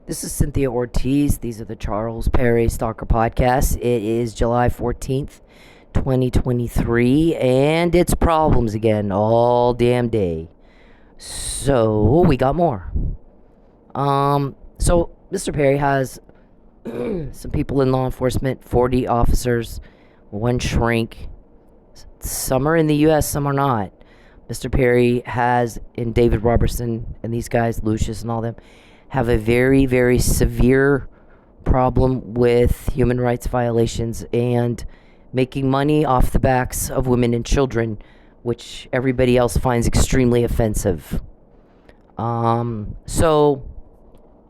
This is Cynthia Ortiz. These are the Charles Perry Stalker Podcasts. It is July 14th, 2023, and it's problems again all damn day. So, we got more. So Mr. Perry has some people in law enforcement, 40 officers, one shrink. Some are in the U.S., some are not. Mr. Perry has, and David Robertson, and these guys, Lucius and all them, have a very, very severe problem with human rights violations and making money off the backs of women and children, which everybody else finds extremely offensive. So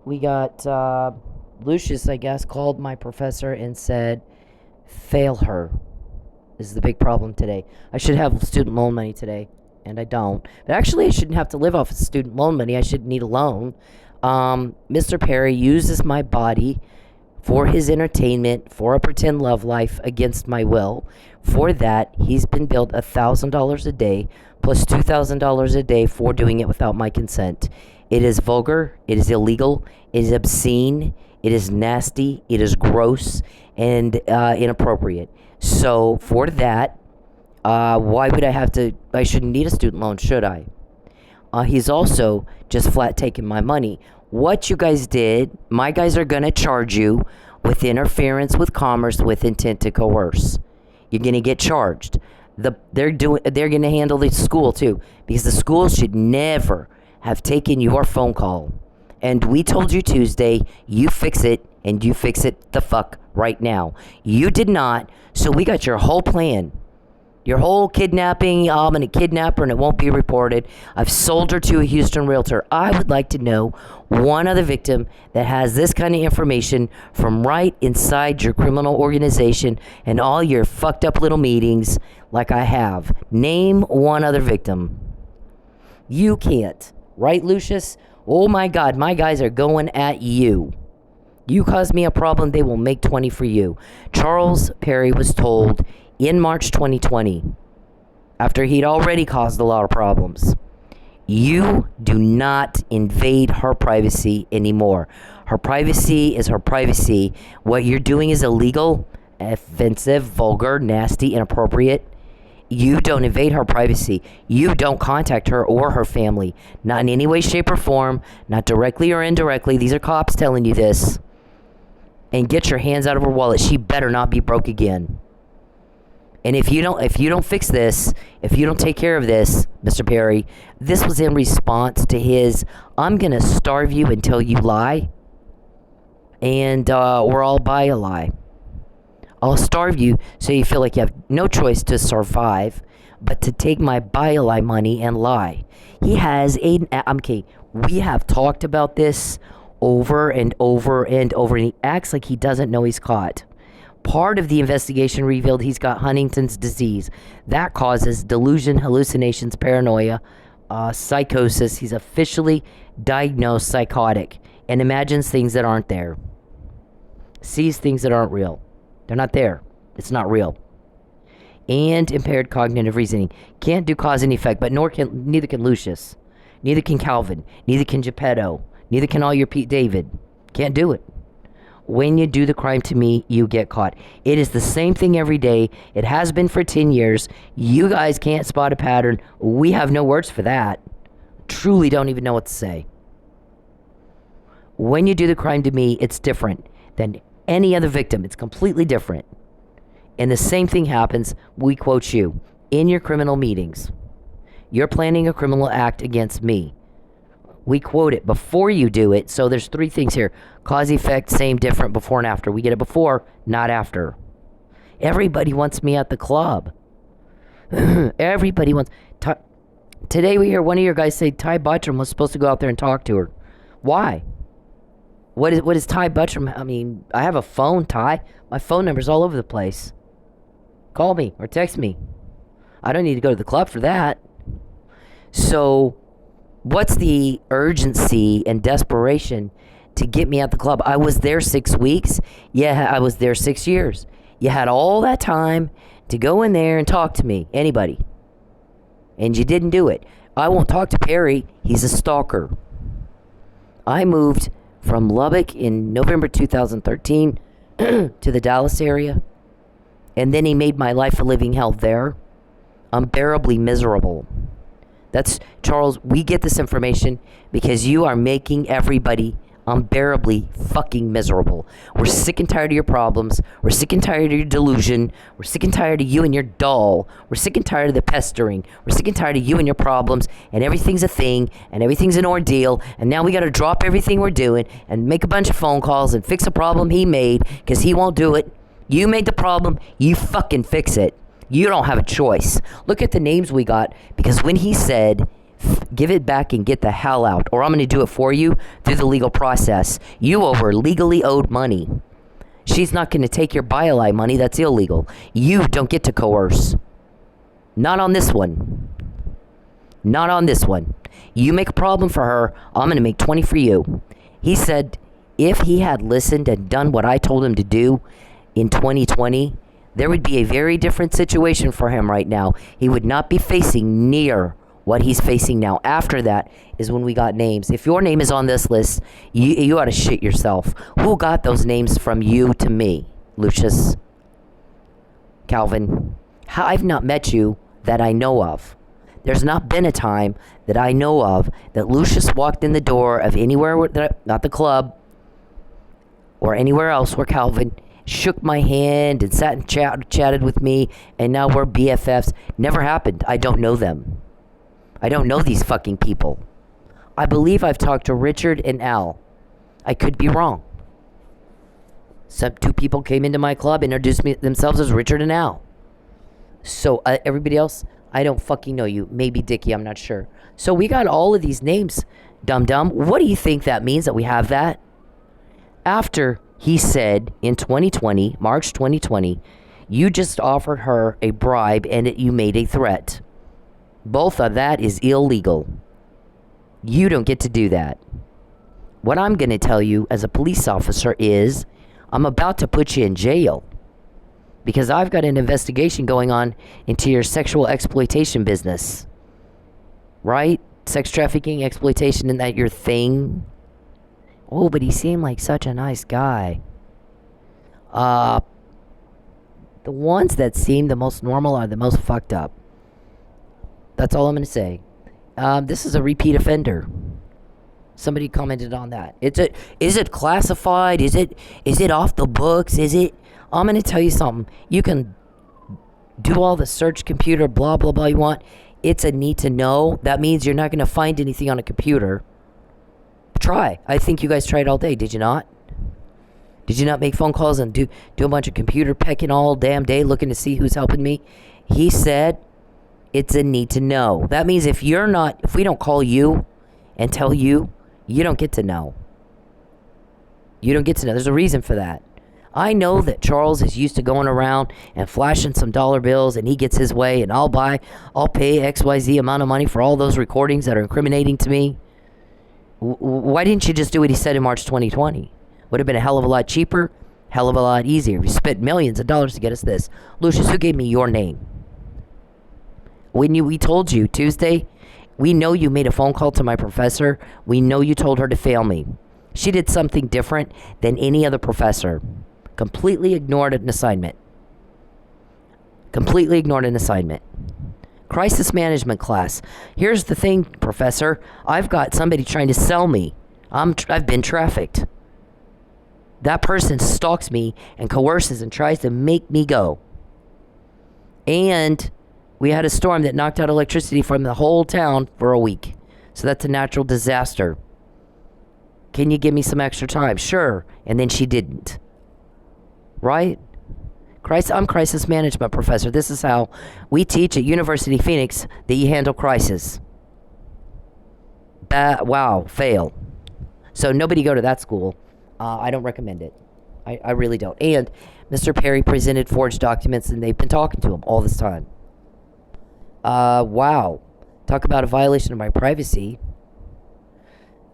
we got Lucius, I guess, called my professor and said, fail her is the big problem today. I should have student loan money today, and I don't. But actually, I shouldn't have to live off of student loan money. I shouldn't need a loan. Mr. Perry uses my body for his entertainment, for a pretend love life against my will. For that, he's been billed $1,000 a day plus $2,000 a day for doing it without my consent. It is vulgar, it is illegal, it is obscene, it is nasty, it is gross, and inappropriate. So for that, why would I shouldn't need a student loan, should I? He's also just flat taking my money. What you guys did, my guys are going to charge you with interference with commerce with intent to coerce. You're going to get charged. They're going to handle the school too, because the school should never have taken your phone call. And we told you Tuesday, you fix it, and you fix it the fuck right now. You did not, so we got your whole plan. Your whole kidnapping, I'm going to kidnap her and it won't be reported. I've sold her to a Houston realtor. I would like to know one other victim that has this kind of information from right inside your criminal organization and all your fucked up little meetings like I have. Name one other victim. You can't. Right, Lucius? Oh my God, my guys are going at you. You cause me a problem, they will make 20 for you. Charles Perry was told in March 2020, after he'd already caused a lot of problems, you do not invade her privacy anymore. Her privacy is her privacy. What you're doing is illegal, offensive, vulgar, nasty, inappropriate. You don't invade her privacy. You don't contact her or her family. Not in any way, shape, or form. Not directly or indirectly. These are cops telling you this. And get your hands out of her wallet. She better not be broke again. And if you don't fix this, if you don't take care of this, Mr. Perry, this was in response to his, I'm going to starve you until you lie, and or I'll buy a lie. I'll starve you so you feel like you have no choice to survive, but to take my buy a lie money and lie. He has okay, we have talked about this over and over and over, and he acts like he doesn't know he's caught. Part of the investigation revealed he's got Huntington's disease. That causes delusion, hallucinations, paranoia, psychosis. He's officially diagnosed psychotic and imagines things that aren't there. Sees things that aren't real. They're not there. It's not real. And impaired cognitive reasoning. Can't do cause and effect, but neither can Lucius. Neither can Calvin. Neither can Geppetto. Neither can all your Pete David. Can't do it. When you do the crime to me, you get caught. It is the same thing every day. It has been for 10 years. You guys can't spot a pattern. We have no words for that. Truly don't even know what to say. When you do the crime to me, it's different than any other victim. It's completely different. And the same thing happens, we quote you, in your criminal meetings. You're planning a criminal act against me. We quote it before you do it. So there's three things here. Cause, effect, same, different, before and after. We get it before, not after. Everybody wants me at the club. Everybody wants... Today we hear one of your guys say Ty Buttrum was supposed to go out there and talk to her. Why? What is Ty Buttrum? I mean, I have a phone, Ty. My phone number's all over the place. Call me or text me. I don't need to go to the club for that. So... what's the urgency and desperation to get me at the club? I was there 6 weeks. Yeah, I was there 6 years. You had all that time to go in there and talk to me, anybody. And you didn't do it. I won't talk to Perry. He's a stalker. I moved from Lubbock in November 2013 to the Dallas area. And then he made my life a living hell there. Unbearably miserable. That's, Charles, we get this information because you are making everybody unbearably fucking miserable. We're sick and tired of your problems. We're sick and tired of your delusion. We're sick and tired of you and your doll. We're sick and tired of the pestering. We're sick and tired of you and your problems, and everything's a thing, and everything's an ordeal, and now we gotta drop everything we're doing and make a bunch of phone calls and fix a problem he made because he won't do it. You made the problem, you fucking fix it. You don't have a choice. Look at the names we got, because when he said, give it back and get the hell out, or I'm going to do it for you through the legal process, you owe her legally owed money. She's not going to take your BioLi money. That's illegal. You don't get to coerce. Not on this one. Not on this one. You make a problem for her, I'm going to make 20 for you. He said if he had listened and done what I told him to do in 2020, there would be a very different situation for him right now. He would not be facing near what he's facing now. After that is when we got names. If your name is on this list, you ought to shit yourself. Who got those names from you to me? Lucius? Calvin? I've not met you that I know of. There's not been a time that I know of that Lucius walked in the door of anywhere, not the club, or anywhere else where Calvin shook my hand and sat and chatted with me, and now we're BFFs. Never happened. I don't know them. I don't know these fucking people. I believe I've talked to Richard and Al. I could be wrong. Two people came into my club, introduced themselves as Richard and Al. So everybody else, I don't fucking know you. Maybe Dickie, I'm not sure. So we got all of these names, dum-dum. What do you think that means that we have that? After he said in 2020, March 2020, you just offered her a bribe and you made a threat. Both of that is illegal. You don't get to do that. What I'm going to tell you as a police officer is I'm about to put you in jail because I've got an investigation going on into your sexual exploitation business. Right? Sex trafficking, exploitation, isn't that your thing? Oh, but he seemed like such a nice guy. The ones that seem the most normal are the most fucked up. That's all I'm going to say. This is a repeat offender. Somebody commented on that. Is it classified? Is it off the books? I'm going to tell you something. You can do all the search computer, blah, blah, blah you want. It's a need to know. That means you're not going to find anything on a computer. Try. I think you guys tried all day. Did you not? Did you not make phone calls and do a bunch of computer pecking all damn day looking to see who's helping me? He said it's a need to know. That means if we don't call you and tell you, you don't get to know. You don't get to know. There's a reason for that. I know that Charles is used to going around and flashing some dollar bills and he gets his way and I'll pay XYZ amount of money for all those recordings that are incriminating to me. Why didn't you just do what he said in March 2020? Would have been a hell of a lot cheaper, hell of a lot easier. You spent millions of dollars to get us this. Lucius, who gave me your name? We told you Tuesday, we know you made a phone call to my professor. We know you told her to fail me. She did something different than any other professor. Completely ignored an assignment. Completely ignored an assignment. Crisis management class. Here's the thing, professor. I've got somebody trying to sell me. I've been trafficked. That person stalks me and coerces and tries to make me go. And we had a storm that knocked out electricity from the whole town for a week. So that's a natural disaster. Can you give me some extra time? Sure. And then she didn't. Right? I'm crisis management professor. This is how we teach at University of Phoenix that you handle crisis. Wow, fail. So nobody go to that school. I don't recommend it. I really don't. And Mr. Perry presented forged documents and they've been talking to him all this time. Wow. Talk about a violation of my privacy.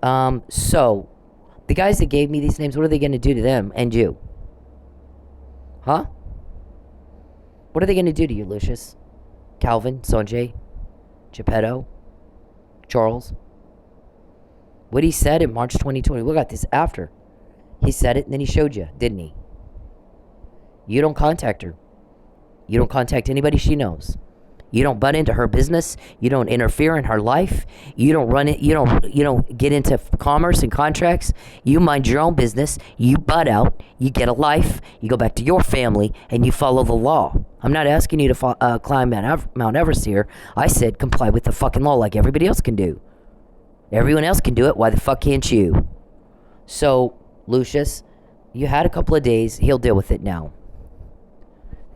So the guys that gave me these names, what are they going to do to them and you? Huh? What are they going to do to you, Lucius? Calvin, Sanjay, Geppetto, Charles? What he said in March 2020. We got this after. He said it and then he showed you, didn't he? You don't contact her. You don't contact anybody she knows. You don't butt into her business. You don't interfere in her life. You don't run it. You don't get into commerce and contracts. You mind your own business. You butt out. You get a life. You go back to your family and you follow the law. I'm not asking you to climb Mount Everest here. I said comply with the fucking law like everybody else can do. Everyone else can do it. Why the fuck can't you? So, Lucius, you had a couple of days. He'll deal with it now.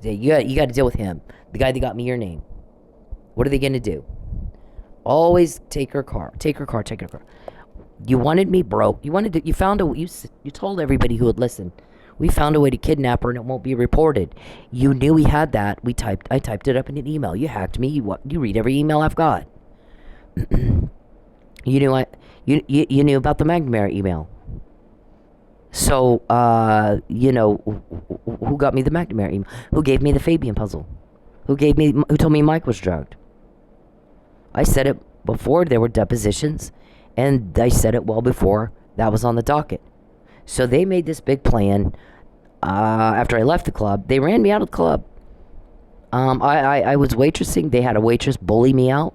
You got to deal with him. The guy that got me your name. What are they going to do? Always take her car. Take her car. Take her car. You wanted me broke. You found you told everybody who would listen. We found a way to kidnap her and it won't be reported. You knew we had that. I typed it up in an email. You hacked me. You read every email I've got. You knew about the McNamara email. So, who got me the McNamara email? Who gave me the Fabian puzzle? Who told me Mike was drugged? I said it before there were depositions, and I said it well before that was on the docket. So they made this big plan. After I left the club, they ran me out of the club. I was waitressing. They had a waitress bully me out.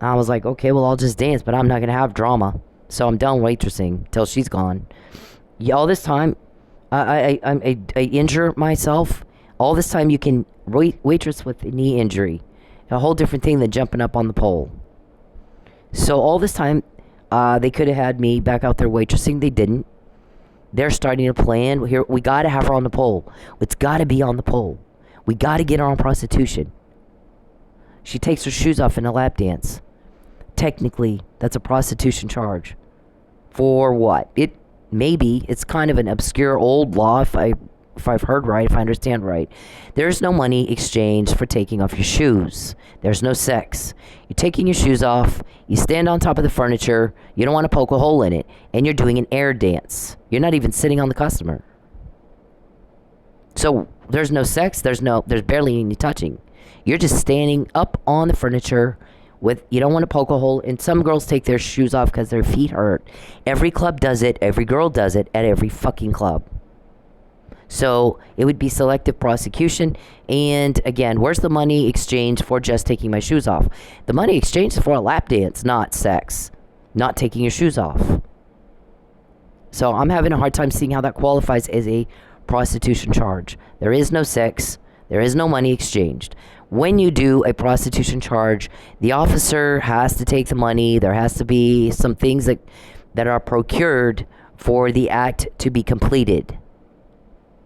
I was like, okay, well, I'll just dance, but I'm not going to have drama. So I'm done waitressing till she's gone. Yeah, all this time, I injure myself. All this time, you can waitress with a knee injury. A whole different thing than jumping up on the pole. So all this time, they could have had me back out there waitressing. They didn't. They're starting to plan. Here, we got to have her on the pole. It's got to be on the pole. We got to get her on prostitution. She takes her shoes off in a lap dance. Technically, that's a prostitution charge. For what? Maybe it's kind of an obscure old law, if I've heard right, if I understand right. There's no money exchanged for taking off your shoes. There's no sex. You're taking your shoes off, you stand on top of the furniture, you don't want to poke a hole in it, and you're doing an air dance. You're not even sitting on the customer. So there's no sex, there's barely any touching. You're just standing up on the furniture you don't want to poke a hole, and some girls take their shoes off because their feet hurt. Every club does it, every girl does it at every fucking club. So it would be selective prosecution. And again, where's the money exchanged for just taking my shoes off? The money exchanged is for a lap dance, not sex, not taking your shoes off. So I'm having a hard time seeing how that qualifies as a prostitution charge. There is no sex. There is no money exchanged. When you do a prostitution charge, the officer has to take the money. There has to be some things that are procured for the act to be completed.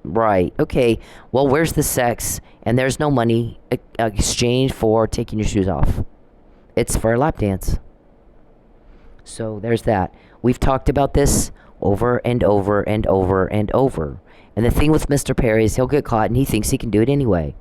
Right. Okay. Well, where's the sex? And there's no money exchanged for taking your shoes off. It's for a lap dance. So there's that. We've talked about this over and over and over and over. And the thing with Mr. Perry is he'll get caught and he thinks he can do it anyway.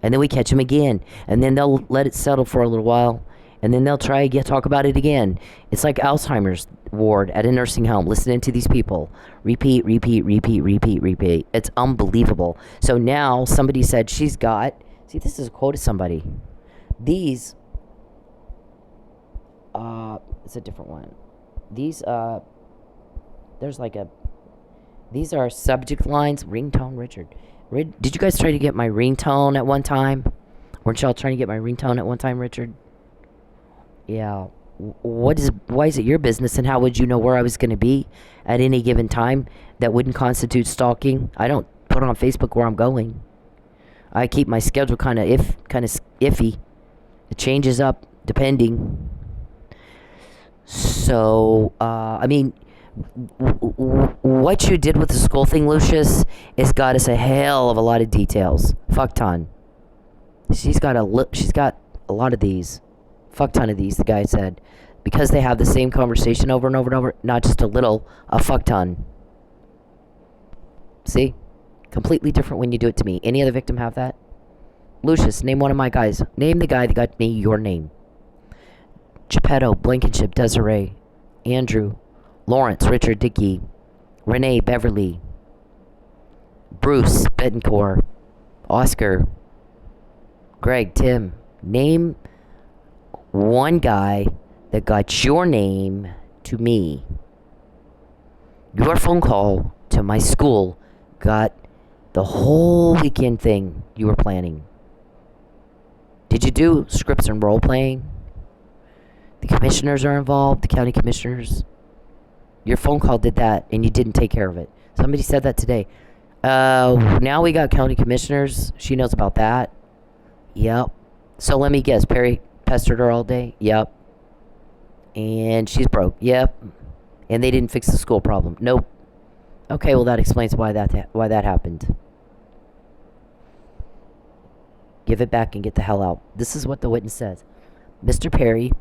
And then we catch him again. And then they'll let it settle for a little while. And then they'll try to talk about it again. It's like Alzheimer's ward at a nursing home, listening to these people. Repeat, repeat, repeat, repeat, repeat. It's unbelievable. So now somebody said she's got... See, this is a quote of somebody. These... it's a different one. These, there's like a... These are subject lines. Ringtone, Richard. Did you guys try to get my ringtone at one time? Weren't y'all trying to get my ringtone at one time, Richard? Yeah. Why is it your business, and how would you know where I was going to be at any given time? That wouldn't constitute stalking. I don't put on Facebook where I'm going. I keep my schedule kind of iffy. It changes up depending. So, I mean, what you did with the skull thing, Lucius, has got us a hell of a lot of details. Fuck ton. She's got a lot of these. Fuck ton of these, the guy said. Because they have the same conversation over and over and over. Not just a little, a fuck ton. See? Completely different when you do it to me. Any other victim have that? Lucius, name one of my guys. Name the guy that got me your name. Geppetto, Blankenship, Desiree, Andrew, Lawrence, Richard, Dickey, Renee, Beverly, Bruce, Betancourt, Oscar, Greg, Tim. Name one guy that got your name to me. Your phone call to my school got the whole weekend thing you were planning. Did you do scripts and role playing? The commissioners are involved, the county commissioners. Your phone call did that, and you didn't take care of it. Somebody said that today. Now we got county commissioners. She knows about that. Yep. So let me guess. Perry pestered her all day? Yep. And she's broke? Yep. And they didn't fix the school problem? Nope. Okay, well that explains why that happened. Give it back and get the hell out. This is what the witness says. Mr. Perry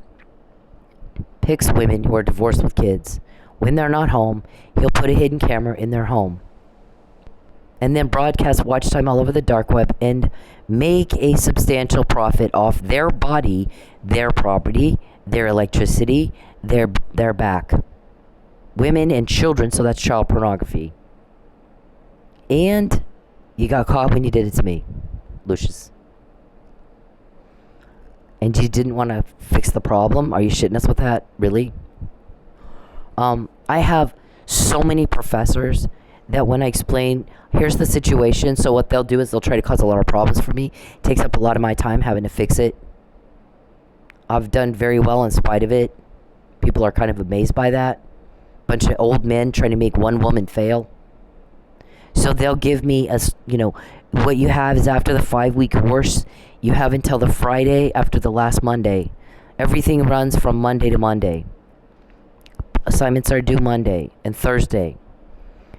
picks women who are divorced with kids. When they're not home, he'll put a hidden camera in their home and then broadcast watch time all over the dark web and make a substantial profit off their body, their property, their electricity, their back. Women and children, so that's child pornography. And you got caught when you did it to me, Lucius. And you didn't want to fix the problem? Are you shitting us with that? Really? I have so many professors that when I explain, here's the situation, so what they'll do is they'll try to cause a lot of problems for me. It takes up a lot of my time having to fix it. I've done very well in spite of it. People are kind of amazed by that. Bunch of old men trying to make one woman fail. So they'll give me what you have is after the 5-week course, you have until the Friday after the last Monday. Everything runs from Monday to Monday. Assignments are due Monday and Thursday.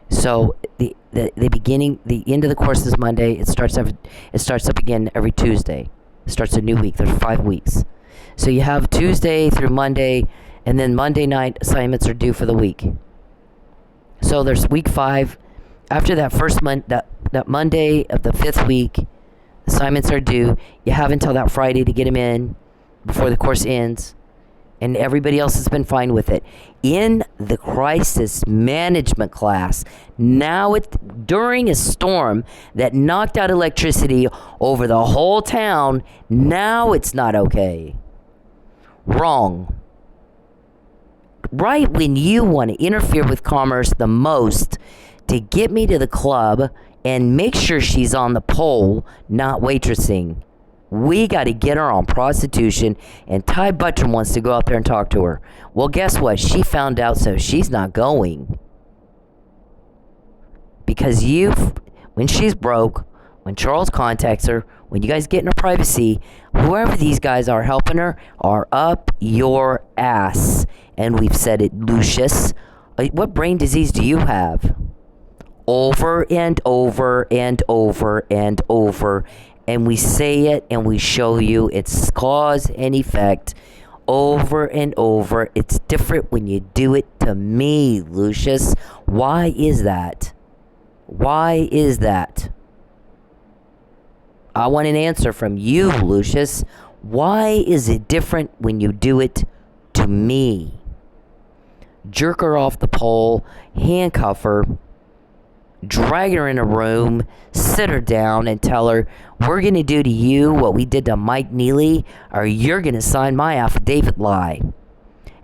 So the end of the course is Monday. It starts up again every Tuesday. It starts a new week. There's 5 weeks. So you have Tuesday through Monday, and then Monday night assignments are due for the week. So there's week 5. After that first month, that Monday of the 5th week, assignments are due. You have until that Friday to get them in before the course ends. And everybody else has been fine with it. In the crisis management class, now during a storm that knocked out electricity over the whole town, now it's not okay. Wrong. Right when you want to interfere with commerce the most to get me to the club and make sure she's on the pole, not waitressing. We got to get her on prostitution, and Ty Buttrum wants to go out there and talk to her. Well, guess what? She found out, so she's not going. Because when she's broke, when Charles contacts her, when you guys get in her privacy, whoever these guys are helping her are up your ass. And we've said it, Lucius. What brain disease do you have? Over and over and over and over. And we say it and we show you it's cause and effect over and over. It's different when you do it to me, Lucius. Why is that? Why is that? I want an answer from you, Lucius. Why is it different when you do it to me? Jerk her off the pole, handcuff her, drag her in a room, sit her down and tell her, we're going to do to you what we did to Mike Nealey, or you're going to sign my affidavit lie.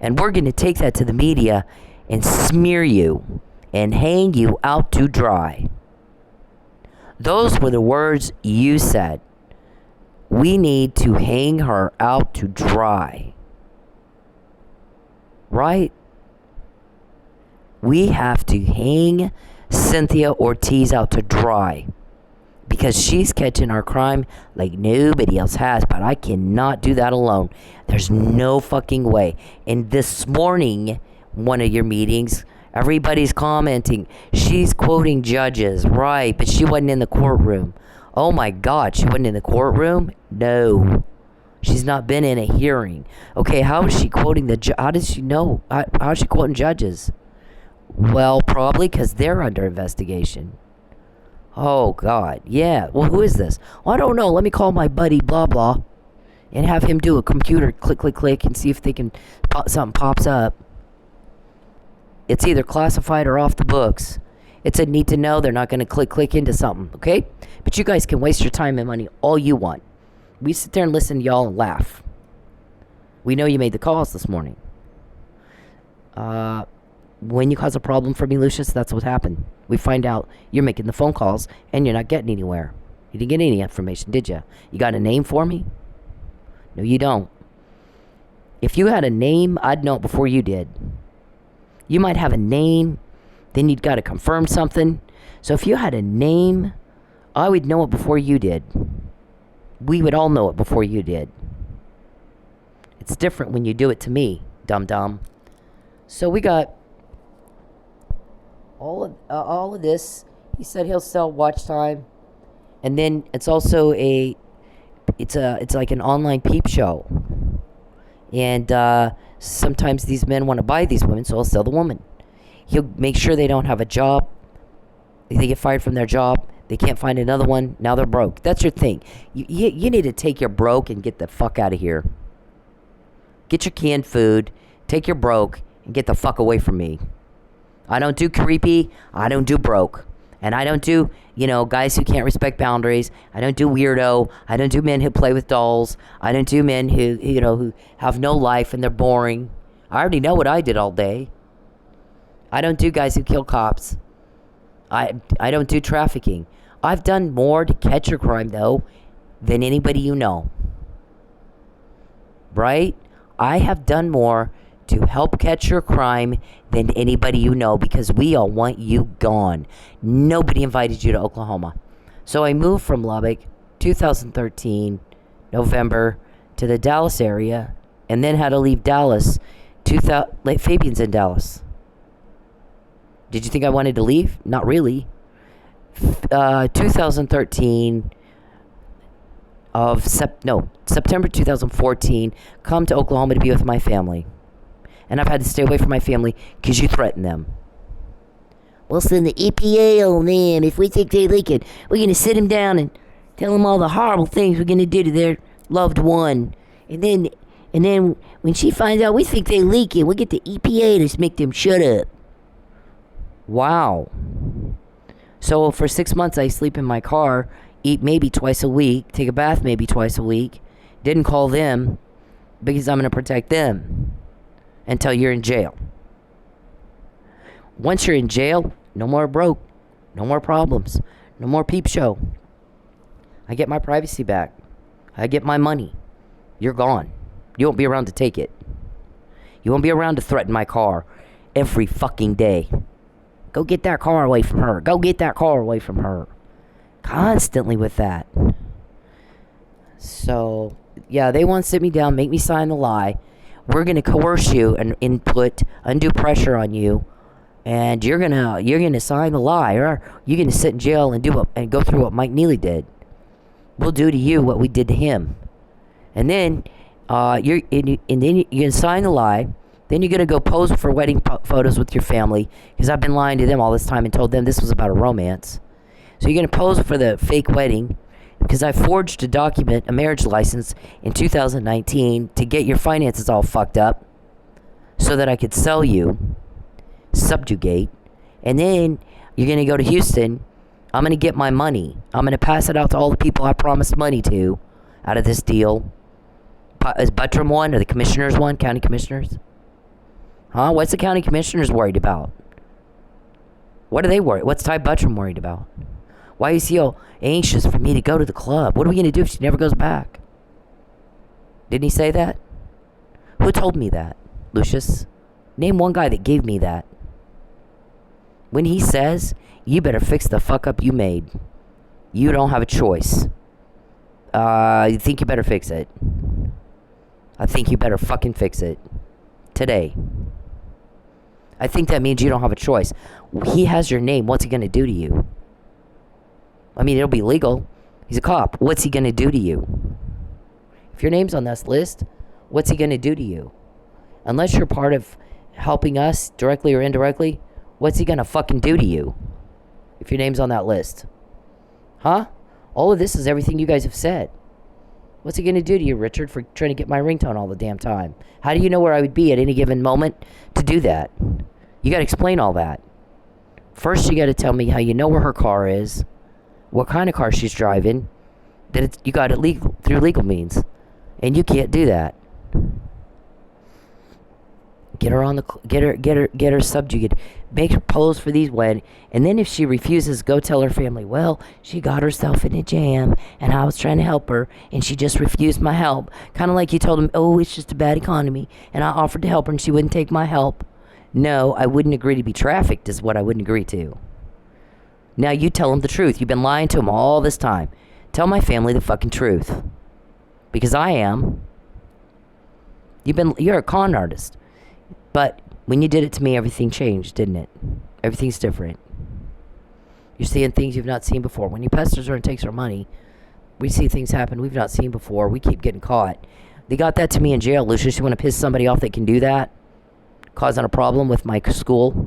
And we're going to take that to the media and smear you and hang you out to dry. Those were the words you said. We need to hang her out to dry. Right? We have to hang Cynthia Ortiz out to dry because she's catching our crime like nobody else has, but I cannot do that alone. There's no fucking way. And this morning, one of your meetings, everybody's commenting, she's quoting judges, right, but she wasn't in the courtroom. Oh my God, she wasn't in the courtroom? No. She's not been in a hearing. Okay, how is she quoting how does she know? How is she quoting judges? Well, probably because they're under investigation. Oh, God. Yeah. Well, who is this? Well, I don't know. Let me call my buddy, blah, blah, and have him do a computer click, click, click, and see if something pops up. It's either classified or off the books. It's a need to know. They're not going to click into something, okay? But you guys can waste your time and money all you want. We sit there and listen to y'all and laugh. We know you made the calls this morning. When you cause a problem for me, Lucius, that's what happened. We find out you're making the phone calls and you're not getting anywhere. You didn't get any information, did you? You got a name for me? No, you don't. If you had a name, I'd know it before you did. You might have a name, then you'd got to confirm something. So if you had a name, I would know it before you did. We would all know it before you did. It's different when you do it to me, dum-dum. So we got all of this. He said he'll sell watch time, and then it's also it's like an online peep show, and sometimes these men want to buy these women, so he'll sell the woman. He'll make sure they don't have a job. If they get fired from their job, they can't find another one. Now they're broke. That's your thing. You need to take your broke and get the fuck out of here. Get your canned food, take your broke, and get the fuck away from me. I don't do creepy. I don't do broke. And I don't do, guys who can't respect boundaries. I don't do weirdo. I don't do men who play with dolls. I don't do men who have no life and they're boring. I already know what I did all day. I don't do guys who kill cops. I don't do trafficking. I've done more to catch a crime, though, than anybody you know. Right? I have done more to help catch your crime than anybody you know, because we all want you gone. Nobody invited you to Oklahoma. So I moved from Lubbock, 2013, November, to the Dallas area, and then had to leave Dallas. Fabian's in Dallas. Did you think I wanted to leave? Not really. 2013 September 2014, come to Oklahoma to be with my family. And I've had to stay away from my family because you threaten them. We'll send the EPA on them. If we think they leak it, we're going to sit them down and tell them all the horrible things we're going to do to their loved one. And then when she finds out we think they leak it, we'll get the EPA to make them shut up. Wow. So for 6 months, I sleep in my car, eat maybe twice a week, take a bath maybe twice a week. Didn't call them because I'm going to protect them until you're in jail. Once you're in jail, no more broke, no more problems, no more peep show. I get my privacy back. I get my money. You're gone. You won't be around to take it. You won't be around to threaten my car every fucking day. Go get that car away from her. Go get that car away from her. Constantly with that. So, yeah, they want to sit me down, make me sign the lie. We're going to coerce you and input undue pressure on you. And you're gonna sign the lie, or you're gonna sit in jail and go through what Mike Nealey did. We'll do to you what we did to him. And then you're gonna sign the lie. Then you're gonna go pose for wedding photos with your family, because I've been lying to them all this time and told them this was about a romance. So you're gonna pose for the fake wedding, because I forged a document, a marriage license, in 2019 to get your finances all fucked up, so that I could sell you, subjugate, and then you're going to go to Houston. I'm going to get my money. I'm going to pass it out to all the people I promised money to out of this deal. Is Buttrum one, or the commissioners one? County commissioners? Huh? What's the county commissioners worried about? What are they worried? What's Ty Buttrum worried about? Why is he all anxious for me to go to the club? What are we going to do if she never goes back? Didn't he say that? Who told me that, Lucius? Name one guy that gave me that. When he says, you better fix the fuck up you made, you don't have a choice. You think you better fix it. I think you better fucking fix it. Today. I think that means you don't have a choice. He has your name. What's he going to do to you? I mean, it'll be legal. He's a cop. What's he going to do to you? If your name's on this list, what's he going to do to you? Unless you're part of helping us, directly or indirectly, what's he gonna fucking do to you if your name's on that list? Huh? All of this is everything you guys have said. What's he gonna do to you, Richard, for trying to get my ringtone all the damn time? How do you know where I would be at any given moment to do that? You gotta explain all that. First, you gotta tell me how you know where her car is, what kind of car she's driving, that you got it legal through legal means, and you can't do that. Get her on the, get her subjugated. Make her pose for these weddings. And then if she refuses, go tell her family, well, she got herself in a jam and I was trying to help her and she just refused my help. Kind of like you told them, oh, it's just a bad economy and I offered to help her and she wouldn't take my help. No, I wouldn't agree to be trafficked is what I wouldn't agree to. Now you tell them the truth. You've been lying to them all this time. Tell my family the fucking truth. Because I am. You're a con artist. But when you did it to me, everything changed, didn't it? Everything's different. You're seeing things you've not seen before. When he pesters her and takes her money, we see things happen we've not seen before. We keep getting caught. They got that to me in jail, Lucius. You want to piss somebody off that can do that? Causing a problem with my school?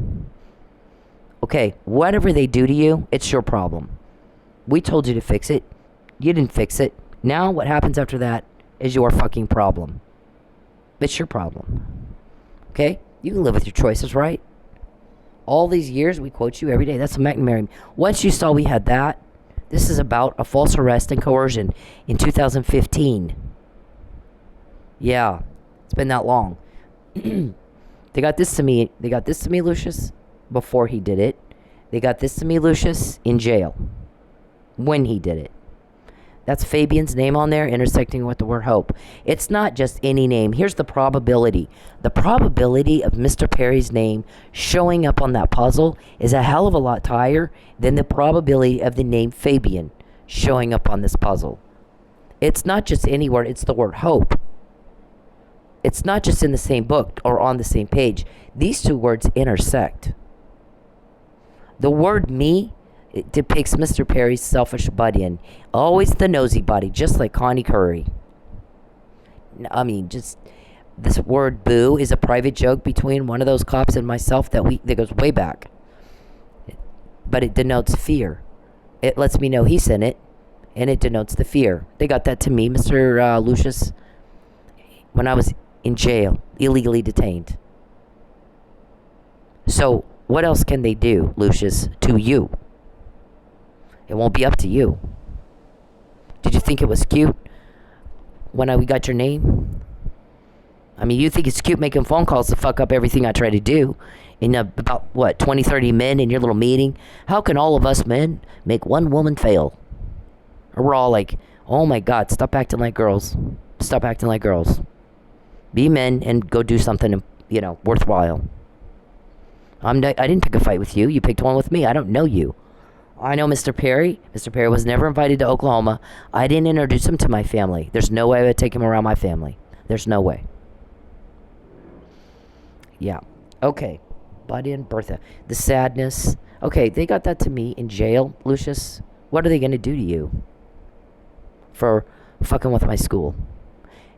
Okay, whatever they do to you, it's your problem. We told you to fix it. You didn't fix it. Now what happens after that is your fucking problem. It's your problem. Okay? You can live with your choices, right? All these years, we quote you every day. That's a McNamara. Once you saw we had that, this is about a false arrest and coercion in 2015. Yeah, it's been that long. They got this to me, Lucius, before he did it. They got this to me, Lucius, in jail. When he did it. That's Fabian's name on there, intersecting with the word hope. It's not just any name. Here's the probability. The probability of Mr. Perry's name showing up on that puzzle is a hell of a lot higher than the probability of the name Fabian showing up on this puzzle. It's not just any word, it's the word hope. It's not just in the same book or on the same page. These two words intersect. The word me, it depicts Mr. Perry's selfish butt-in. Always the nosy body, just like Connie Curry. I mean, just this word boo is a private joke between one of those cops and myself that goes way back. But it denotes fear. It lets me know he's in it, and it denotes the fear. They got that to me, Mr. Lucius, when I was in jail, illegally detained. So, what else can they do, Lucius, to you? It won't be up to you. Did you think it was cute when we got your name? I mean, you think it's cute making phone calls to fuck up everything I try to do in about, 20, 30 men in your little meeting? How can all of us men make one woman fail? Or we're all like, oh my God, stop acting like girls. Stop acting like girls. Be men and go do something, worthwhile. I didn't pick a fight with you. You picked one with me. I don't know you. I know Mr. Perry. Mr. Perry was never invited to Oklahoma. I didn't introduce him to my family. There's no way I would take him around my family. There's no way. Yeah. Okay. Buddy and Bertha. The sadness. Okay, they got that to me in jail, Lucius. What are they going to do to you for fucking with my school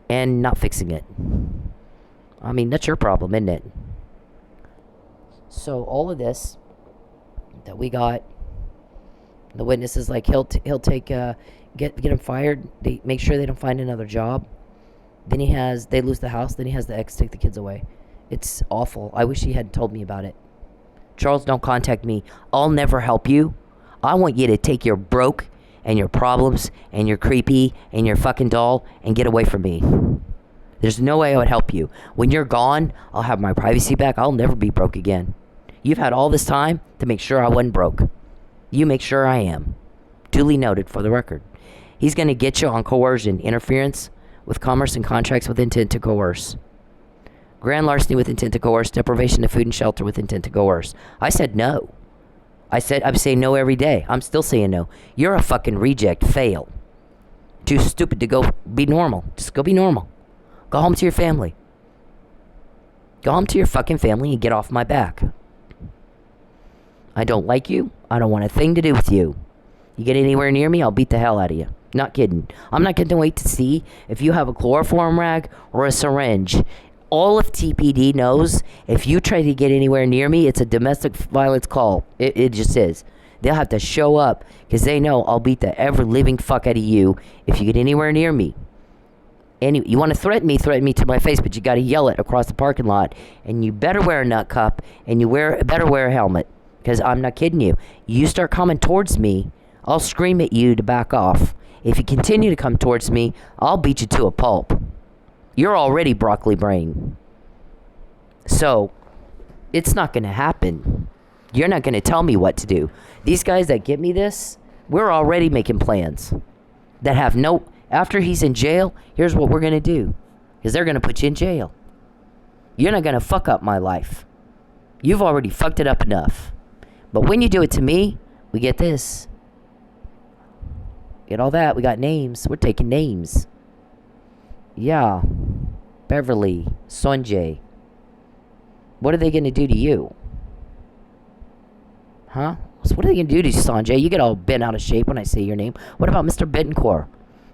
and not fixing it? I mean, that's your problem, isn't it? So all of this that we got, the witness is like he'll take get him fired. They make sure they don't find another job. Then they lose the house. Then he has the ex take the kids away. It's awful. I wish he hadn't told me about it. Charles, don't contact me. I'll never help you. I want you to take your broke and your problems and your creepy and your fucking doll and get away from me. There's no way I would help you. When you're gone, I'll have my privacy back. I'll never be broke again. You've had all this time to make sure I wasn't broke. You make sure I am. Duly noted for the record. He's going to get you on coercion, interference with commerce and contracts with intent to coerce. Grand larceny with intent to coerce, deprivation of food and shelter with intent to coerce. I said no. I'm saying no every day. I'm still saying no. You're a fucking reject. Fail. Too stupid to go be normal. Just go be normal. Go home to your family. Go home to your fucking family and get off my back. I don't like you. I don't want a thing to do with you. You get anywhere near me, I'll beat the hell out of you. Not kidding. I'm not going to wait to see if you have a chloroform rag or a syringe. All of TPD knows, if you try to get anywhere near me, it's a domestic violence call. It just is. They'll have to show up because they know I'll beat the ever-living fuck out of you if you get anywhere near me. You want to threaten me to my face, but you got to yell it across the parking lot. And you better wear a nut cup, and you better wear a helmet. Because I'm not kidding you. You start coming towards me, I'll scream at you to back off. If you continue to come towards me, I'll beat you to a pulp. You're already broccoli brain. So, it's not going to happen. You're not going to tell me what to do. These guys that give me this, we're already making plans that have no... After he's in jail, here's what we're going to do. Because they're going to put you in jail. You're not going to fuck up my life. You've already fucked it up enough. But when you do it to me, we get this. Get all that. We got names. We're taking names. Yeah. Beverly. Sonjay. What are they going to do to you? Huh? So what are they going to do to you, Sanjay? You get all bent out of shape when I say your name. What about Mr. Bittencourt?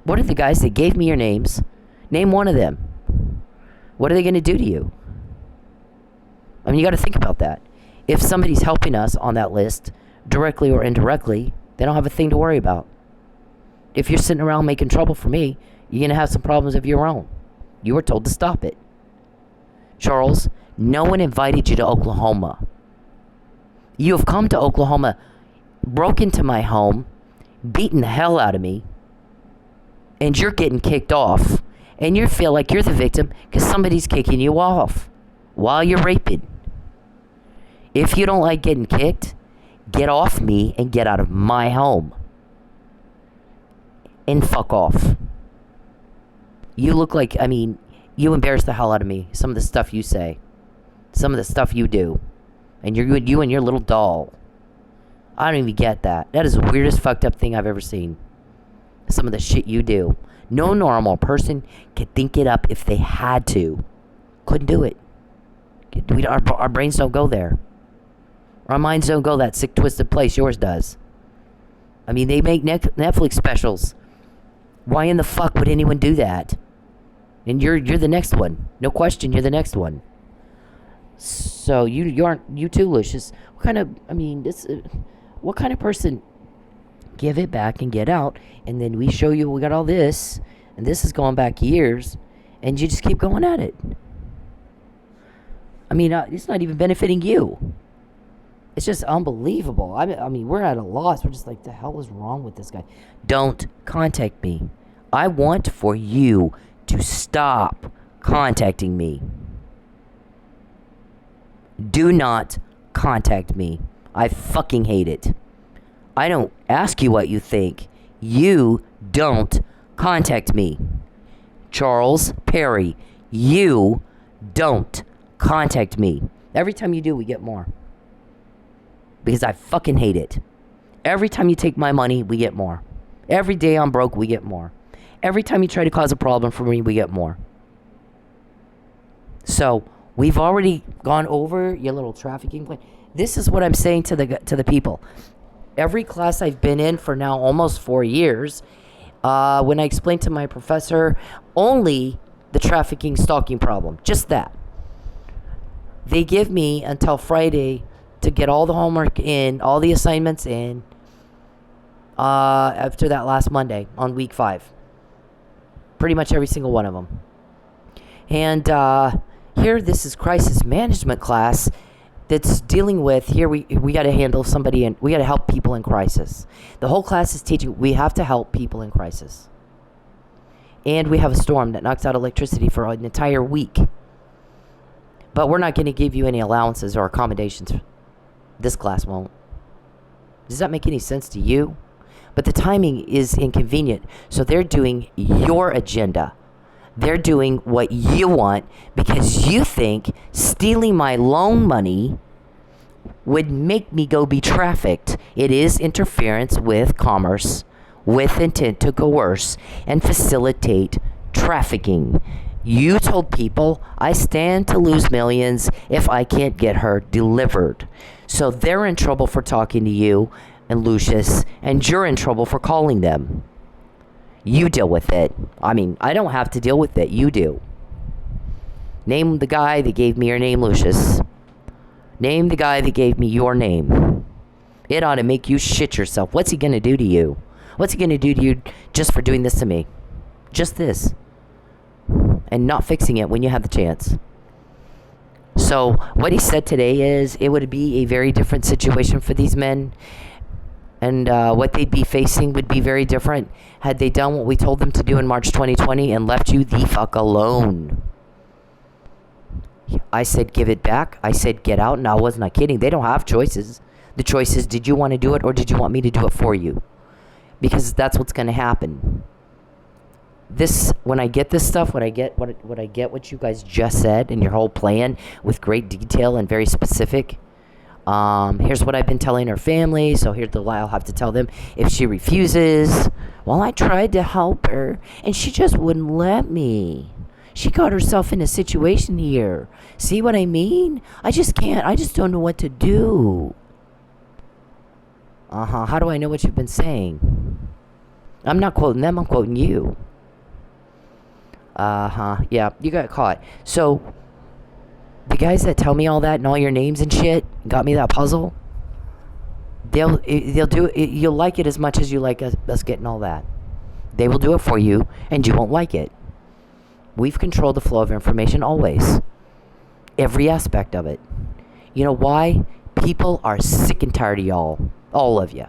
What are the guys that gave me your names? Name one of them. What are they going to do to you? I mean, you got to think about that. If somebody's helping us on that list, directly or indirectly, they don't have a thing to worry about. If you're sitting around making trouble for me, you're going to have some problems of your own. You were told to stop it. Charles, no one invited you to Oklahoma. You have come to Oklahoma, broke into my home, beaten the hell out of me, and you're getting kicked off, and you feel like you're the victim because somebody's kicking you off while you're raping. If you don't like getting kicked, get off me and get out of my home. And fuck off. You look like, I mean, you embarrass the hell out of me. Some of the stuff you say. Some of the stuff you do. And you and your little doll. I don't even get that. That is the weirdest fucked up thing I've ever seen. Some of the shit you do. No normal person could think it up if they had to. Couldn't do it. Our brains don't go there. Our minds don't go that sick, twisted place yours does. I mean, they make Netflix specials. Why in the fuck would anyone do that? And you're the next one. No question, you're the next one. So you aren't, you too, Lucius. What kind of, I mean, what kind of person give it back and get out, and then we show you we got all this, and this is going back years, and you just keep going at it? I mean, it's not even benefiting you. It's just unbelievable. I mean, we're at a loss. We're just like, the hell is wrong with this guy? Don't contact me. I want for you to stop contacting me. Do not contact me. I fucking hate it. I don't ask you what you think. You don't contact me. Charles Perry, you don't contact me. Every time you do, we get more. Because I fucking hate it. Every time you take my money, we get more. Every day I'm broke, we get more. Every time you try to cause a problem for me, we get more. So, we've already gone over your little trafficking plan. This is what I'm saying to the people. Every class I've been in for now almost 4 years, when I explained to my professor only the trafficking stalking problem, just that. They give me until Friday to get all the homework in, all the assignments in, after that last Monday on week 5. Pretty much every single one of them. And here, this is crisis management class that's dealing with, here we got to handle somebody, and we got to help people in crisis. The whole class is teaching we have to help people in crisis. And we have a storm that knocks out electricity for an entire week. But we're not going to give you any allowances or accommodations. This class won't. Does that make any sense to you? But the timing is inconvenient. So they're doing your agenda. They're doing what you want because you think stealing my loan money would make me go be trafficked. It is interference with commerce with intent to coerce and facilitate trafficking. You told people, I stand to lose millions if I can't get her delivered. So they're in trouble for talking to you and Lucius, and you're in trouble for calling them. You deal with it. I mean, I don't have to deal with it. You do. Name the guy that gave me your name, Lucius. Name the guy that gave me your name. It ought to make you shit yourself. What's he going to do to you? What's he going to do to you just for doing this to me? Just this. And not fixing it when you have the chance. So what he said today is it would be a very different situation for these men. And what they'd be facing would be very different had they done what we told them to do in March 2020 and left you the fuck alone. I said, give it back. I said, get out. And I was not kidding. They don't have choices. The choice is, did you want to do it or did you want me to do it for you? Because that's what's going to happen. When I get this stuff, when I get what you guys just said and your whole plan with great detail and very specific, here's what I've been telling her family, so here's the lie I'll have to tell them. If she refuses, well, I tried to help her, and she just wouldn't let me. She got herself in a situation here. See what I mean? I just can't. I just don't know what to do. How do I know what you've been saying? I'm not quoting them, I'm quoting you. Yeah, you got caught. So, the guys that tell me all that and all your names and shit, got me that puzzle, they'll do it. You'll like it as much as you like us getting all that. They will do it for you, and you won't like it. We've controlled the flow of information always. Every aspect of it. You know why? People are sick and tired of y'all. All of you.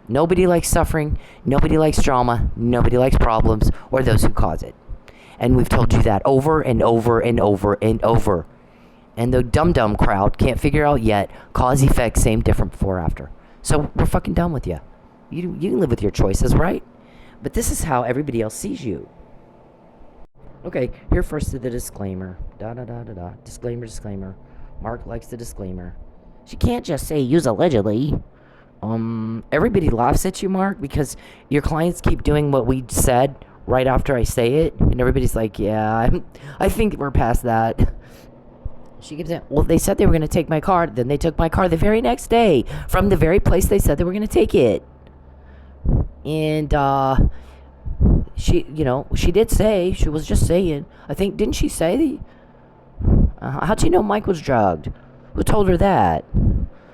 Nobody likes suffering. Nobody likes drama. Nobody likes problems or those who cause it. And we've told you that over and over and over and over. And the dumb crowd can't figure out yet. Cause, effect, same, different, before, after. So we're fucking done with you. You can live with your choices, right? But this is how everybody else sees you. Okay, here first to the disclaimer. Disclaimer. Mark likes the disclaimer. She can't just say use allegedly. Everybody laughs at you, Mark, because your clients keep doing what we said right after I say it, and everybody's like, yeah, I think we're past that. She keeps saying, well, they said they were going to take my car, then they took my car the very next day from the very place they said they were going to take it. And, she did say, she was just saying, I think, didn't she say, how'd she know Mike was drugged? Who told her that?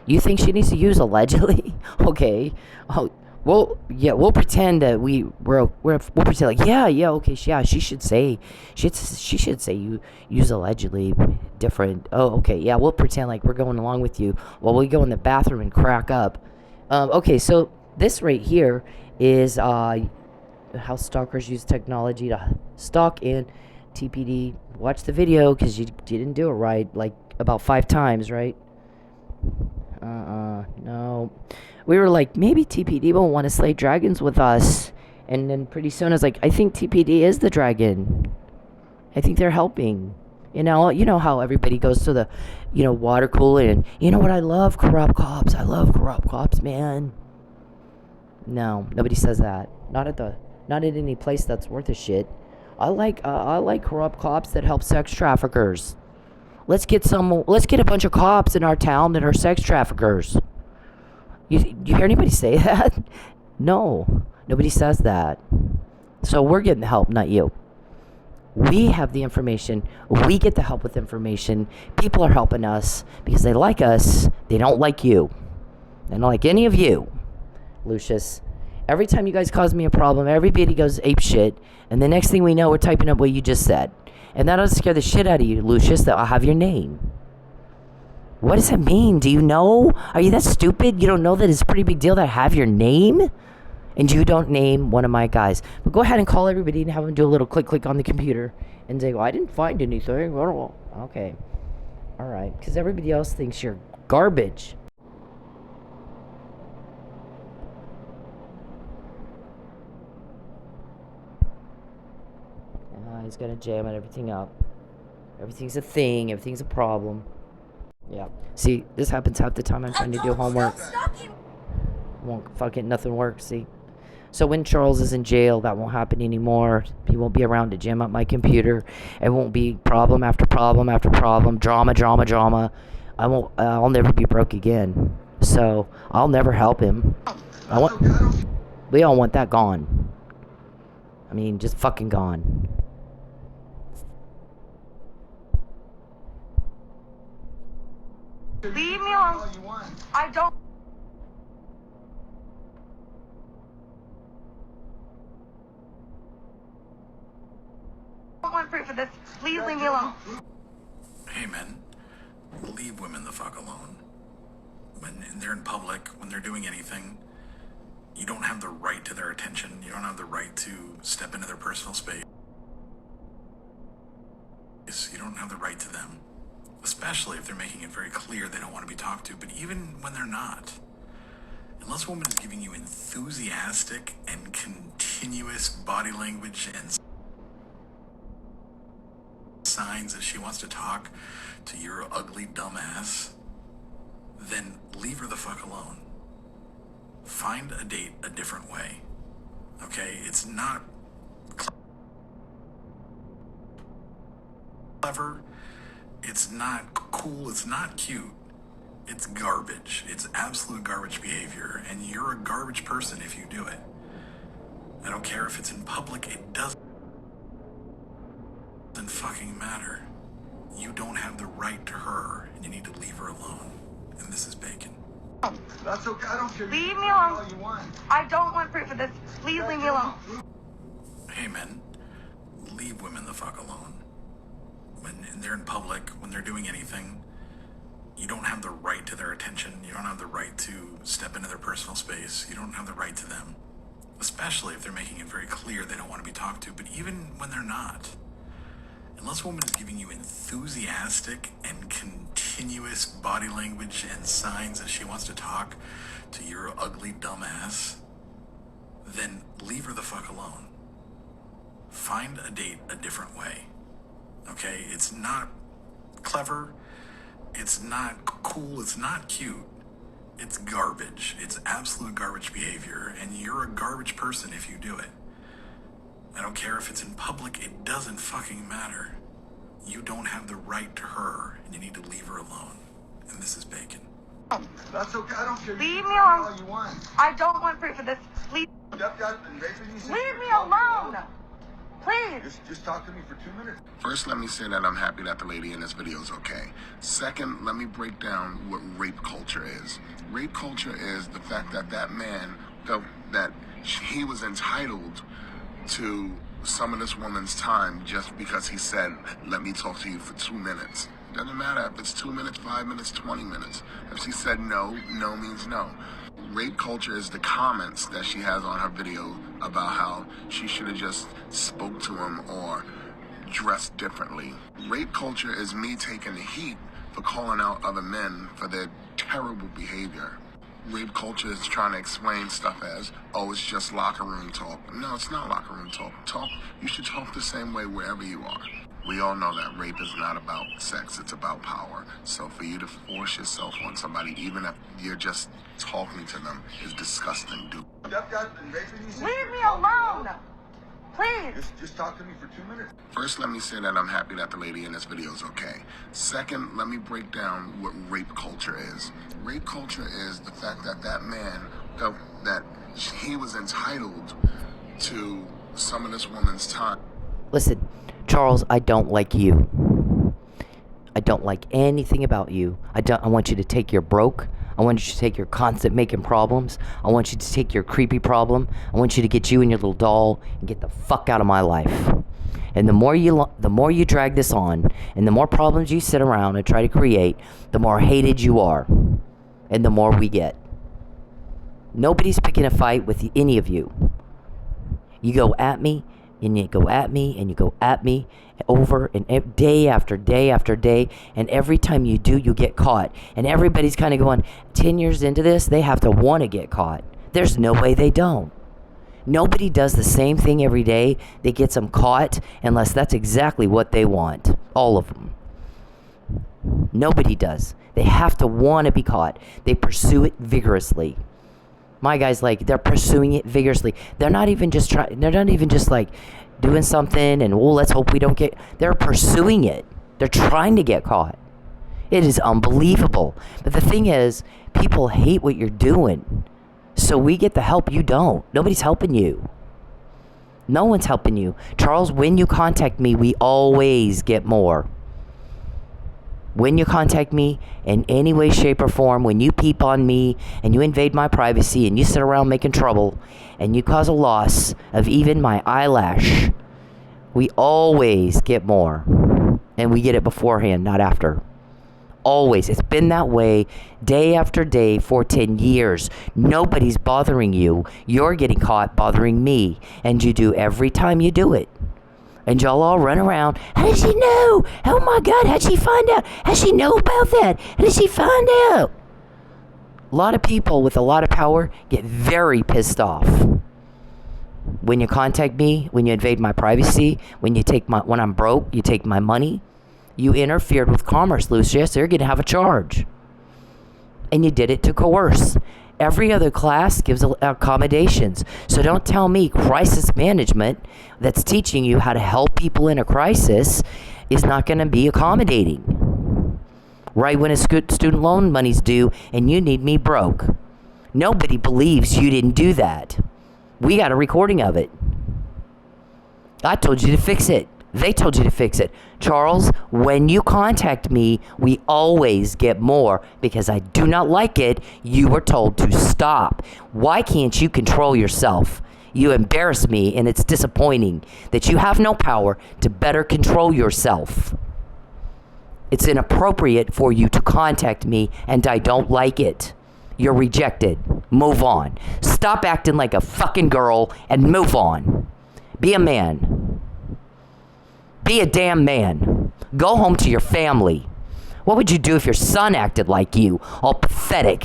You think she needs to use allegedly? Okay. Oh, well, yeah, we'll pretend that we'll pretend like, okay, she should say, she should say you use allegedly different. Oh, okay, yeah, we'll pretend like we're going along with you while we go in the bathroom and crack up. Okay, so this right here is, how stalkers use technology to stalk and TPD. Watch the video, because you didn't do it right, like, about 5 times, right? No. We were like, maybe TPD won't want to slay dragons with us. And then pretty soon I was like, I think TPD is the dragon. I think they're helping. You know how everybody goes to the, water cooler and, you know what, I love corrupt cops. I love corrupt cops, man. No, nobody says that. Not at any place that's worth a shit. I like corrupt cops that help sex traffickers. Let's get a bunch of cops in our town that are sex traffickers. You hear anybody say that? No, nobody says that. So we're getting the help, not you. We have the information. We get the help with information. People are helping us because they like us. They don't like you. They don't like any of you, Lucius. Every time you guys cause me a problem, everybody goes ape shit. And the next thing we know, we're typing up what you just said. And that'll scare the shit out of you, Lucius, that I'll have your name. What does that mean? Do you know? Are you that stupid? You don't know that it's a pretty big deal that I have your name? And you don't name one of my guys. But go ahead and call everybody and have them do a little click on the computer. And say, well, I didn't find anything. Okay. All right. Because everybody else thinks you're garbage. He's gonna jam everything up. Everything's a thing. Everything's a problem. Yeah. See, this happens half the time I'm trying to do homework. Nothing works, see? So when Charles is in jail, that won't happen anymore. He won't be around to jam up my computer. It won't be problem after problem after problem. Drama. I'll never be broke again. So I'll never help him. We all want that gone. I mean, just fucking gone. Leave me alone. I don't want proof of this. Please leave me alone. Hey, men, leave women the fuck alone. When they're in public, when they're doing anything, you don't have the right to their attention. You don't have the right to step into their personal space. You don't it very clear they don't want to be talked to, but even when they're not, unless a woman is giving you enthusiastic and continuous body language and signs that she wants to talk to your ugly dumbass, then leave her the fuck alone. Find a date a different way. Okay? It's not clever. It's not cool. It's not cute. It's garbage. It's absolute garbage behavior. And you're a garbage person if you do it. I don't care if it's in public. It doesn't fucking matter. You don't have the right to her, and you need to leave her alone. And this is bacon. That's okay. I don't care. Leave me alone. All you want. I don't want proof of this. Please leave me alone. Hey men, leave women the fuck alone. When they're in public, when they're doing anything, you don't have the right to their attention. You don't have the right to step into their personal space. You don't have the right to them. Especially if they're making it very clear they don't want to be talked to, but even when they're not. Unless a woman is giving you enthusiastic and continuous body language and signs that she wants to talk to your ugly dumbass, then leave her the fuck alone. Find a date a different way. Okay? It's not clever. It's not cool. It's not cute. It's garbage. It's absolute garbage behavior, and you're a garbage person if you do it. I don't care if it's in public. It doesn't fucking matter. You don't have the right to her, and you need to leave her alone. And this is bacon. That's okay. I don't care. Leave me alone. All you want. I don't want proof of this. Please. Leave me alone. Please. Just talk to me for 2 minutes. First, let me say that I'm happy that the lady in this video is okay. Second, let me break down what rape culture is. Rape culture is the fact that that man felt that he was entitled to some of this woman's time just because he said, let me talk to you for 2 minutes. Doesn't matter if it's 2 minutes, 5 minutes, 20 minutes. If she said no, no means no. Rape culture is the comments that she has on her video about how she should have just spoke to him or dressed differently. Rape culture is me taking the heat for calling out other men for their terrible behavior. Rape culture is trying to explain stuff as, oh, it's just locker room talk. No, it's not locker room talk. You should talk the same way wherever you are. We all know that rape is not about sex, it's about power. So for you to force yourself on somebody, even if you're just talking to them, is disgusting, dude. Leave me alone. Please. Just talk to me for 2 minutes. First, let me say that I'm happy that the lady in this video is okay. Second, let me break down what rape culture is. Rape culture is the fact that that man felt that he was entitled to some of this woman's time. Listen, Charles, I don't like you. I don't like anything about you. I want you to take your broke. I want you to take your constant making problems. I want you to take your creepy problem. I want you to get you and your little doll and get the fuck out of my life. And the more you drag this on, and the more problems you sit around and try to create, the more hated you are, and the more we get. Nobody's picking a fight with any of you. You go at me, and you go at me, and you go at me over and day after day after day, and every time you do, you get caught. And everybody's kind of going, 10 years into this, they have to want to get caught. There's no way they don't. Nobody does the same thing every day that gets them caught unless that's exactly what they want. All of them. Nobody does. They have to want to be caught. They pursue it vigorously. My guy's like, they're pursuing it vigorously. They're not even just like doing something and, well, let's hope we don't get. They're pursuing it. They're trying to get caught. It is unbelievable. But the thing is, people hate what you're doing. So we get the help, you don't. Nobody's helping you. No one's helping you. Charles, when you contact me, we always get more. When you contact me in any way, shape, or form, when you peep on me and you invade my privacy and you sit around making trouble and you cause a loss of even my eyelash, we always get more. And we get it beforehand, not after. Always. It's been that way day after day for 10 years. Nobody's bothering you. You're getting caught bothering me. And you do every time you do it. And y'all all run around. How did she know? Oh my God, how'd she find out? How'd she know about that? How did she find out? A lot of people with a lot of power get very pissed off. When you contact me, when you invade my privacy, when I'm broke, you take my money. You interfered with commerce, Lucius. You're going to have a charge. And you did it to Coerce. Every other class gives accommodations. So don't tell me crisis management that's teaching you how to help people in a crisis is not going to be accommodating. Right when a student loan money's due and you need me broke. Nobody believes you didn't do that. We got a recording of it. I told you to fix it. They told you to fix it. Charles, when you contact me, we always get more because I do not like it. You were told to stop. Why can't you control yourself? You embarrass me, and it's disappointing that you have no power to better control yourself. It's inappropriate for you to contact me, and I don't like it. You're rejected. Move on. Stop acting like a fucking girl and move on. Be a man. Be a damn man. Go home to your family. What would you do if your son acted like you? All pathetic.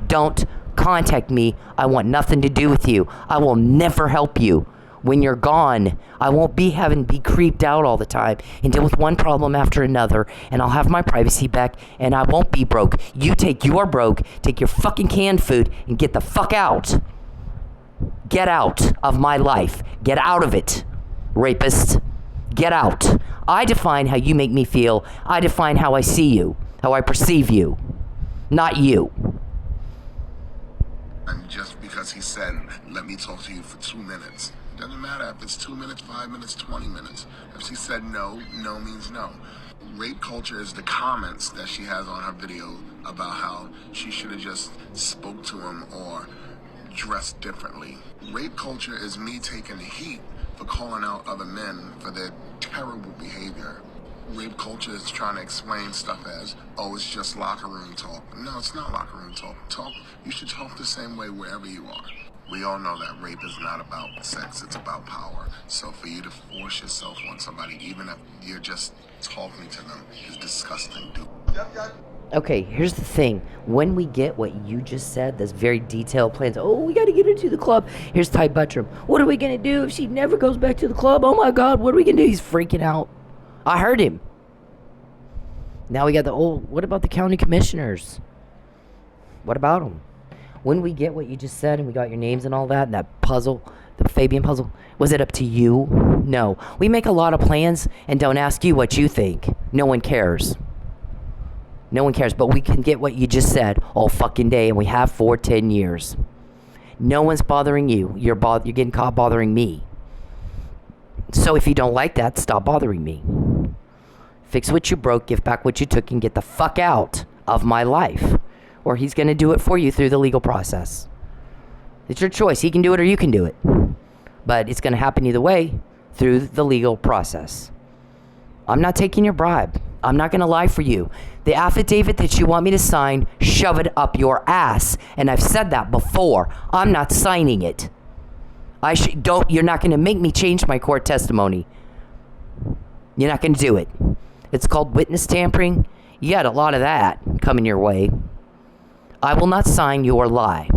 Don't contact me. I want nothing to do with you. I will never help you. When you're gone, I won't be having to be creeped out all the time and deal with one problem after another, and I'll have my privacy back, and I won't be broke. You take your broke, take your fucking canned food, and get the fuck out. Get out of my life. Get out of it, rapist. Get out. I define how you make me feel. I define how I see you, how I perceive you, not you. And just because he said, let me talk to you for 2 minutes. Doesn't matter if it's 2 minutes, 5 minutes, 20 minutes. If she said no, no means no. Rape culture is the comments that she has on her video about how she should have just spoke to him or dressed differently. Rape culture is me taking the heat for calling out other men for their terrible behavior. Rape culture is trying to explain stuff as, oh, it's just locker room talk. No, it's not locker room talk. You should talk the same way wherever you are. We all know that rape is not about sex, it's about power. So for you to force yourself on somebody, even if you're just talking to them, is disgusting, dude. Okay, here's the thing. When we get what you just said, this very detailed plans, oh, we got to get her to the club. Here's Ty Buttrum. What are we going to do if she never goes back to the club? Oh, my God, what are we going to do? He's freaking out. I heard him. Now we got what about the county commissioners? What about them? When we get what you just said and we got your names and all that, and that puzzle, the Fabian puzzle, was it up to you? No. We make a lot of plans and don't ask you what you think. No one cares. No one cares, but we can get what you just said all fucking day, and we have for 10 years. No one's bothering you. You're getting caught bothering me. So if you don't like that, stop bothering me. Fix what you broke, give back what you took, and get the fuck out of my life. Or he's going to do it for you through the legal process. It's your choice. He can do it or you can do it. But it's going to happen either way through the legal process. I'm not taking your bribe. I'm not going to lie for you. The affidavit that you want me to sign, shove it up your ass. And I've said that before. I'm not signing it. You're not going to make me change my court testimony. You're not going to do it. It's called witness tampering. You got a lot of that coming your way. I will not sign your lie.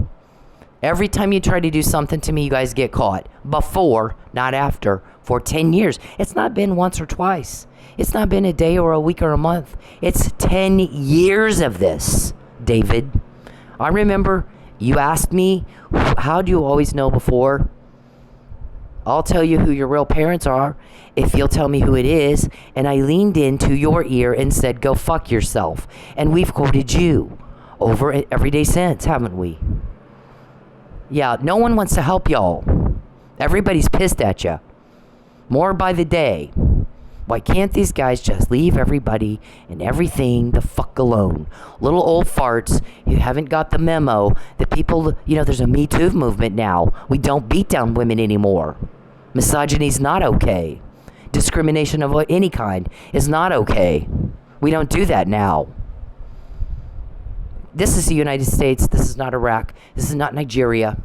Every time you try to do something to me, you guys get caught. Before, not after. For 10 years. It's not been once or twice. It's not been a day or a week or a month. It's 10 years of this, David. I remember you asked me, how do you always know before? I'll tell you who your real parents are if you'll tell me who it is. And I leaned into your ear and said, go fuck yourself. And we've quoted you over every day since, haven't we? Yeah, no one wants to help y'all. Everybody's pissed at you. More by the day. Why can't these guys just leave everybody and everything the fuck alone? Little old farts who haven't got the memo that people, there's a Me Too movement now. We don't beat down women anymore. Misogyny's not okay. Discrimination of any kind is not okay. We don't do that now. This is the United States. This is not Iraq. This is not Nigeria.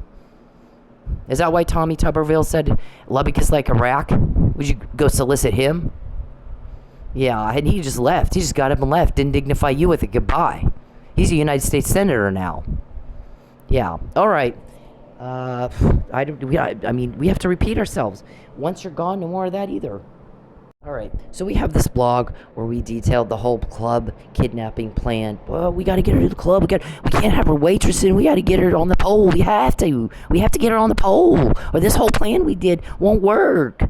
Is that why Tommy Tuberville said Lubbock is like Iraq? Would you go solicit him? Yeah, and he just left. He just got up and left. Didn't dignify you with a goodbye. He's a United States Senator now. Yeah, all right. I mean, we have to repeat ourselves. Once you're gone, no more of that either. All right, so we have this blog where we detailed the whole club kidnapping plan. Well, we got to get her to the club. We can't have her waitressing. We got to get her on the pole. We have to get her on the pole, or this whole plan we did won't work.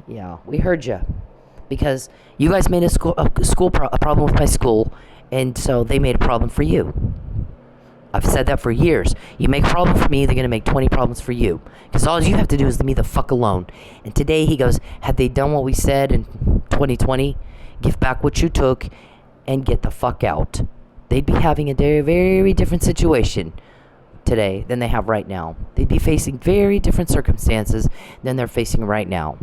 Yeah, we heard you, because you guys made a problem with my school, and so they made a problem for you. I've said that for years. You make a problem for me, they're going to make 20 problems for you. Because all you have to do is leave me the fuck alone. And today he goes, had they done what we said in 2020, give back what you took, and get the fuck out. They'd be having a very, very different situation today than they have right now. They'd be facing very different circumstances than they're facing right now.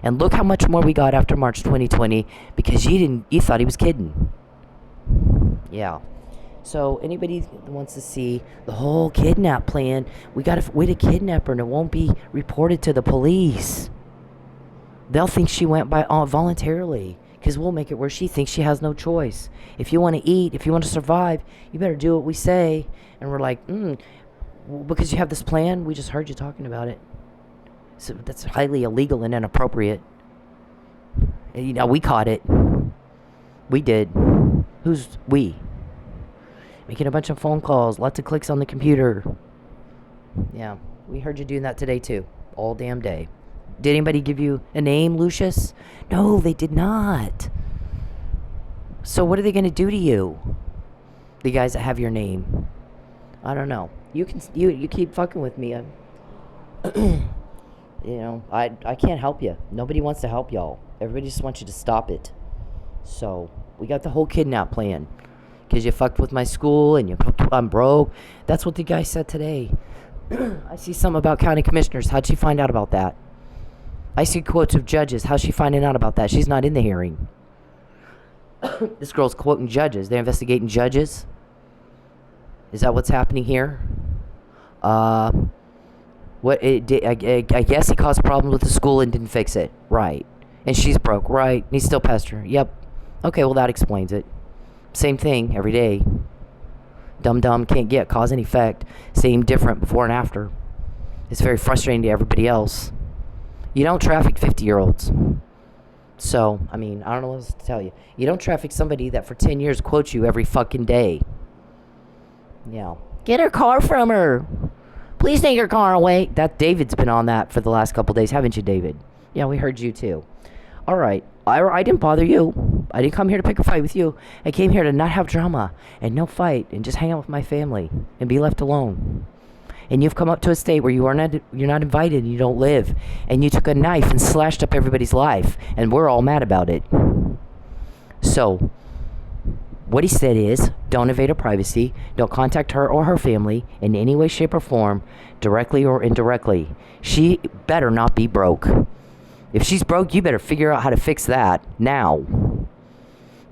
And look how much more we got after March 2020, because you thought he was kidding. Yeah. So anybody that wants to see the whole kidnap plan, we got to wait a kidnapper and it won't be reported to the police. They'll think she went by voluntarily, because we'll make it where she thinks she has no choice. If you want to eat, if you want to survive, you better do what we say. And we're like, because you have this plan, we just heard you talking about it. So that's highly illegal and inappropriate. And, we caught it. We did. Who's we? Making a bunch of phone calls, lots of clicks on the computer. Yeah, we heard you doing that today too, all damn day. Did anybody give you a name, Lucius? No, they did not. So what are they going to do to you? The guys that have your name. I don't know. You keep fucking with me. I can't help you. Nobody wants to help y'all. Everybody just wants you to stop it. So we got the whole kidnap plan. Because you fucked with my school and I'm broke. That's what the guy said today. I see something about county commissioners. How'd she find out about that? I see quotes of judges. How's she finding out about that? She's not in the hearing. This girl's quoting judges. They're investigating judges. Is that what's happening here? I guess he caused problems with the school and didn't fix it. Right. And she's broke. Right. And he's still pestering. Yep. Okay, well, that explains it. Same thing every day. Dumb can't get cause and effect. Same different before and after. It's very frustrating to everybody else. You don't traffic 50-year-olds. So, I don't know what else to tell you. You don't traffic somebody that for 10 years quotes you every fucking day. Yeah. Get her car from her. Please take her car away. That David's been on that for the last couple days, haven't you, David? Yeah, we heard you too. All right. I didn't bother you. I didn't come here to pick a fight with you. I came here to not have drama and no fight and just hang out with my family and be left alone. And you've come up to a state where you're not invited and you don't live. And you took a knife and slashed up everybody's life. And we're all mad about it. So, what he said is, don't invade her privacy. Don't contact her or her family in any way, shape, or form, directly or indirectly. She better not be broke. If she's broke, you better figure out how to fix that now.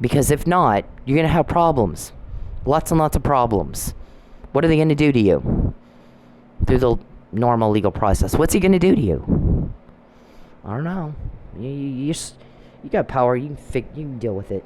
Because if not, you're going to have problems. Lots and lots of problems. What are they going to do to you? Through the normal legal process. What's he going to do to you? I don't know. You got power. You can deal with it.